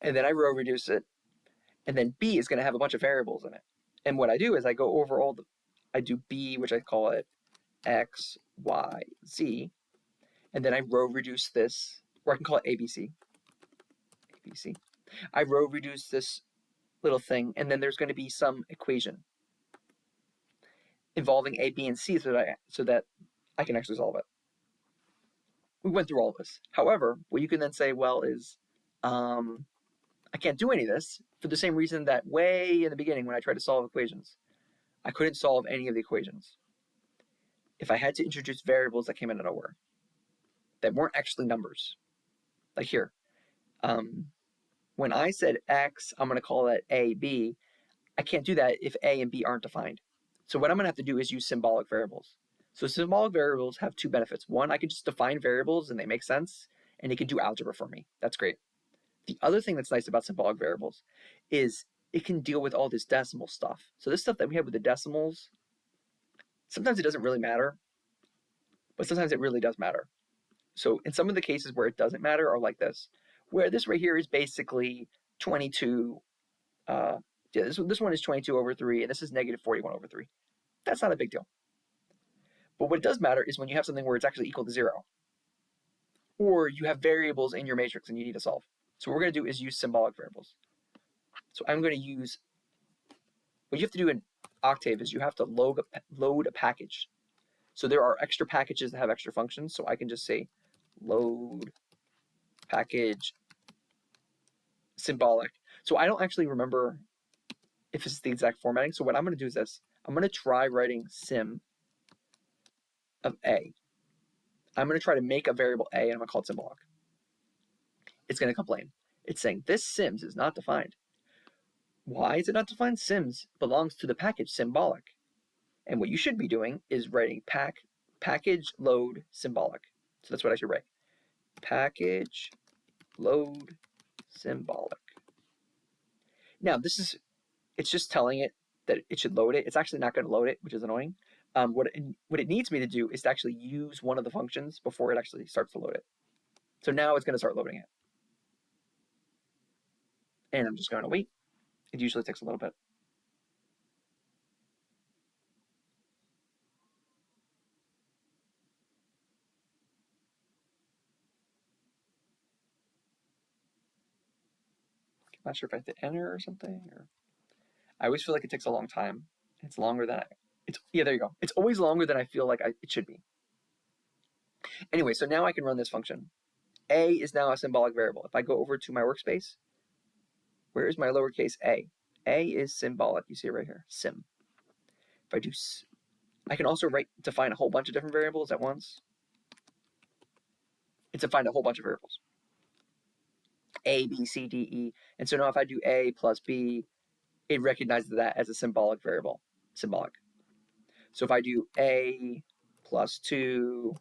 and then I row reduce it, and then b is going to have a bunch of variables in it. And what I do is I go over I do b, which I call it x, y, z, and then I row reduce this, or I can call it ABC. ABC. I row reduce this little thing, and then there's going to be some equation involving A, B, and C so that I can actually solve it. We went through all this. However, what you can then say, well, is I can't do any of this for the same reason that way in the beginning when I tried to solve equations, I couldn't solve any of the equations. If I had to introduce variables that came out of nowhere, that weren't actually numbers, like here, when I said x, I'm going to call that a, b, I can't do that if a and b aren't defined. So what I'm going to have to do is use symbolic variables. So symbolic variables have two benefits. One, I can just define variables and they make sense, and it can do algebra for me. That's great. The other thing that's nice about symbolic variables is it can deal with all this decimal stuff. So this stuff that we have with the decimals, sometimes it doesn't really matter, but sometimes it really does matter. So in some of the cases where it doesn't matter are like this, where this right here is basically 22, yeah, this one is 22 over 3, and this is negative 41 over 3. That's not a big deal. But what it does matter is when you have something where it's actually equal to 0, or you have variables in your matrix and you need to solve. So what we're going to do is use symbolic variables. So I'm going to use, what you have to do in Octave is you have to load a package. So there are extra packages that have extra functions. So I can just say load package symbolic. So I don't actually remember if it's the exact formatting. So what I'm going to do is this. I'm going to try writing sim of a. I'm going to try to make a variable a, and I'm going to call it symbolic. It's going to complain. It's saying this sims is not defined. Why is it not defined? Sims belongs to the package symbolic. And what you should be doing is writing package load symbolic. So that's what I should write. Package load symbolic. Now it's just telling it that it should load it. It's actually not going to load it, which is annoying. What it needs me to do is to actually use one of the functions before it actually starts to load it. So now it's going to start loading it. And I'm just going to wait. It usually takes a little bit. I'm not sure if I hit the enter or something. Or I always feel like it takes a long time. It's longer than yeah, there you go. It's always longer than I feel like it should be. Anyway, so now I can run this function. A is now a symbolic variable. If I go over to my workspace, where is my lowercase a? A is symbolic. You see it right here, sim. If I do, I can also define a whole bunch of different variables at once. It's defined a whole bunch of variables. A, B, C, D, E. And so now if I do A plus B, it recognizes that as a symbolic variable, symbolic. So if I do A plus 2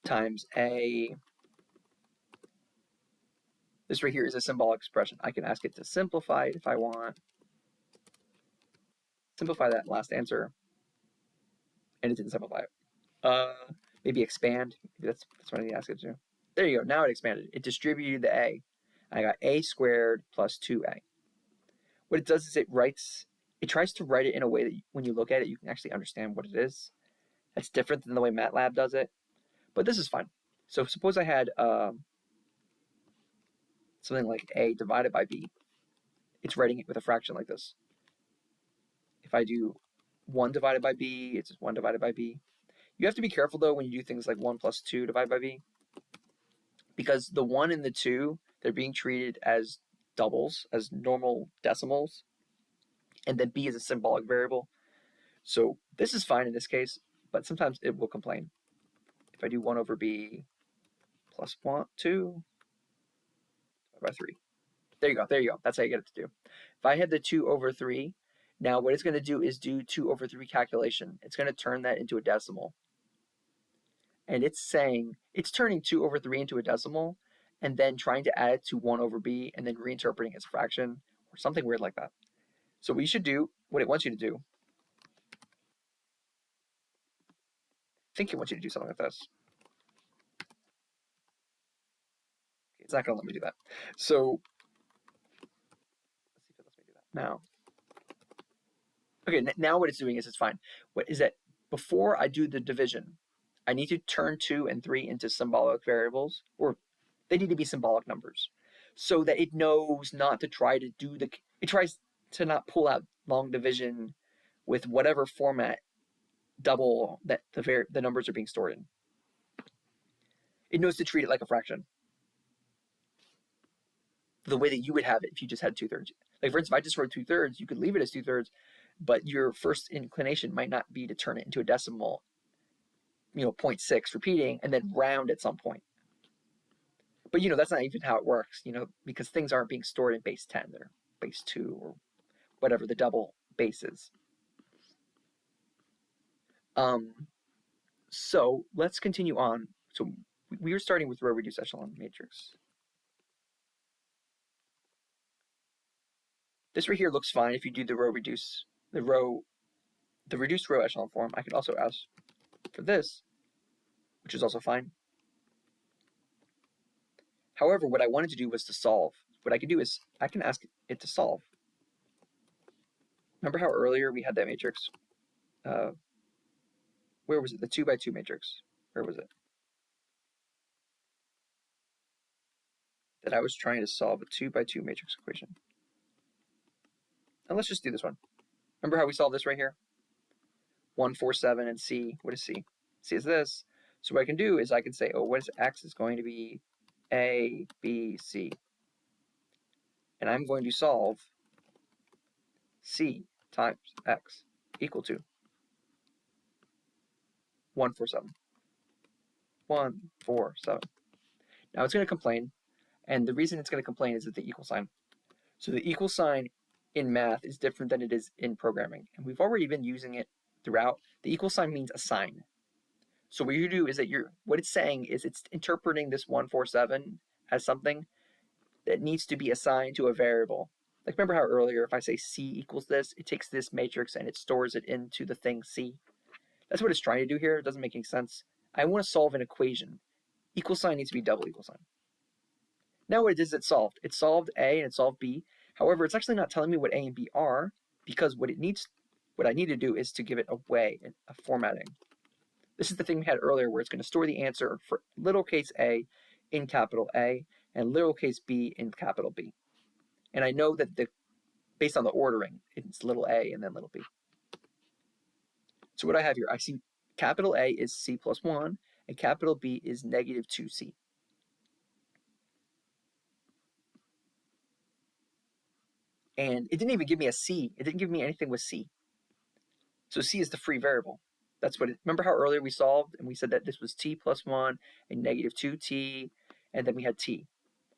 times A, this right here is a symbolic expression. I can ask it to simplify it if I want. Simplify that last answer. And it didn't simplify it. Maybe expand. Maybe that's what I need to ask it to do. There you go. Now it expanded. It distributed the A. I got A squared plus 2A. What it does is it tries to write it in a way that when you look at it, you can actually understand what it is. That's different than the way MATLAB does it, but this is fine. So suppose I had something like A divided by B. It's writing it with a fraction like this. If I do 1 divided by B, it's just 1 divided by B. You have to be careful, though, when you do things like 1 plus 2 divided by B, because the 1 and the 2, they're being treated as doubles, as normal decimals, and then B is a symbolic variable. So this is fine in this case, but sometimes it will complain. If I do 1 over B plus 1, 2 by 3. There you go, there you go. That's how you get it to do. If I had the 2 over 3, now what it's going to do is do 2 over 3 calculation. It's going to turn that into a decimal. And it's turning 2 over 3 into a decimal, and then trying to add it to 1 over B, and then reinterpreting it as a fraction, or something weird like that. So what you should do, what it wants you to do, I think it wants you to do something like this. It's not going to let me do that. So let's see if it lets me do that now. Okay, now what it's doing is it's fine. What is that? Before I do the division, I need to turn 2 and 3 into symbolic variables, or they need to be symbolic numbers, so that it knows not to try to do it tries to not pull out long division with whatever format double that the numbers are being stored in. It knows to treat it like a fraction, the way that you would have it if you just had 2/3. Like for instance, if I just wrote 2/3, you could leave it as 2/3, but your first inclination might not be to turn it into a decimal, 0.6 repeating, and then round at some point. But that's not even how it works, because things aren't being stored in base 10, they're base 2 or whatever the double base is. So let's continue on. So we are starting with row reduced echelon matrix. This right here looks fine if you do the reduced row echelon form. I could also ask for this, which is also fine. However, what I wanted to do was to solve. What I can do is I can ask it to solve. Remember how earlier we had that matrix? Where was it? The 2 by 2 matrix. Where was it? That I was trying to solve a 2 by 2 matrix equation. And let's just do this one. Remember how we solved this right here? 1, 4, 7, and C. What is C? C is this. So what I can do is I can say, what is X is going to be A, B, C. And I'm going to solve C times X equal to 1, 4, 7. 1, 4, 7. Now it's going to complain, and the reason it's going to complain is that the equal sign. So the equal sign in math is different than it is in programming, and we've already been using it throughout. The equal sign means a sign. So what you do is that what it's saying is it's interpreting this 1, 4, 7 as something that needs to be assigned to a variable. Like remember how earlier if I say C equals this, it takes this matrix and it stores it into the thing C. That's what it's trying to do here. It doesn't make any sense. I want to solve an equation. Equal sign needs to be double equal sign. Now what it is, it's solved. It solved A and it solved B. However, it's actually not telling me what A and B are, because what I need to do is to give it a way, a formatting. This is the thing we had earlier where it's going to store the answer for lowercase a in capital A and lowercase b in capital B. And I know that based on the ordering, it's little a and then little b. So what I have here, I see capital A is C plus 1 and capital B is negative 2C. And it didn't even give me a C. It didn't give me anything with C. So C is the free variable. That's what remember how earlier we solved and we said that this was t plus 1 and negative 2t, and then we had t.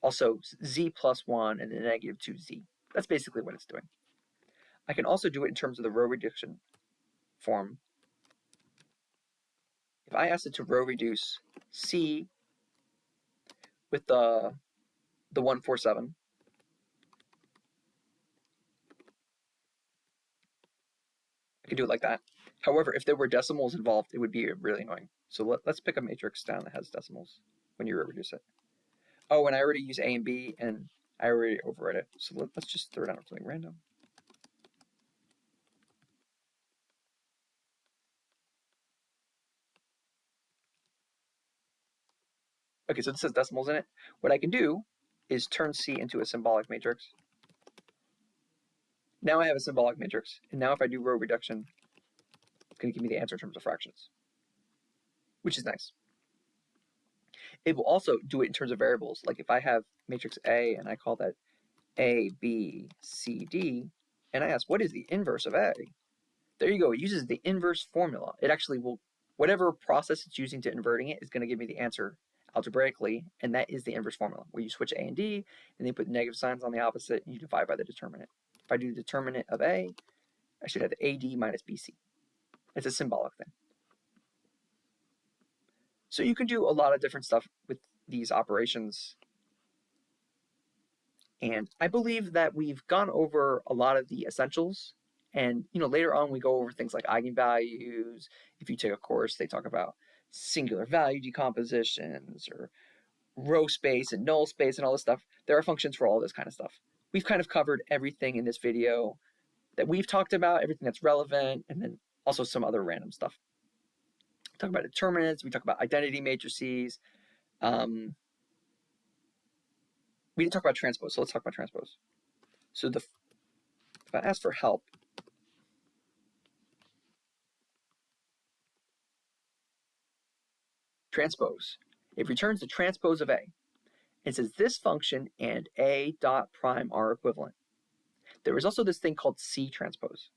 Also z plus 1 and then negative 2z. That's basically what it's doing. I can also do it in terms of the row reduction form. If I asked it to row reduce C with the 147, I can do it like that. However, if there were decimals involved, it would be really annoying. So let's pick a matrix down that has decimals when you row reduce it. Oh, and I already use A and B, and I already override it. So let's just throw it out something random. Okay, so this has decimals in it. What I can do is turn C into a symbolic matrix. Now I have a symbolic matrix, and now if I do row reduction, it's going to give me the answer in terms of fractions, which is nice. It will also do it in terms of variables. Like if I have matrix A and I call that A, B, C, D, and I ask, what is the inverse of A? There you go. It uses the inverse formula. It actually will, whatever process it's using to inverting it is going to give me the answer algebraically, and that is the inverse formula, where you switch A and D, and then put negative signs on the opposite, and you divide by the determinant. If I do the determinant of A, I should have AD minus BC. It's a symbolic thing. So you can do a lot of different stuff with these operations. And I believe that we've gone over a lot of the essentials. And later on we go over things like eigenvalues. If you take a course, they talk about singular value decompositions or row space and null space and all this stuff. There are functions for all this kind of stuff. We've kind of covered everything in this video that we've talked about, everything that's relevant, and then also some other random stuff. We talk about determinants, we talk about identity matrices. We didn't talk about transpose, so let's talk about transpose. So if I ask for help, transpose, it returns the transpose of A. It says this function and A dot prime are equivalent. There is also this thing called C transpose,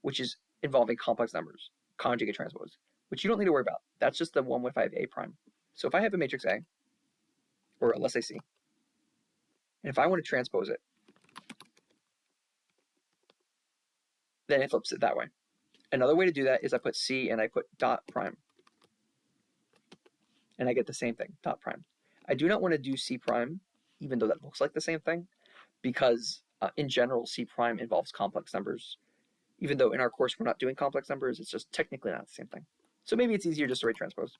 which is involving complex numbers, conjugate transpose, which you don't need to worry about. That's just the one if I have A prime. So if I have a matrix A, or let's say C, and if I want to transpose it, then it flips it that way. Another way to do that is I put C and I put dot prime, and I get the same thing, dot prime. I do not want to do C prime, even though that looks like the same thing, because in general, C prime involves complex numbers. Even though in our course we're not doing complex numbers, it's just technically not the same thing. So maybe it's easier just to write transpose.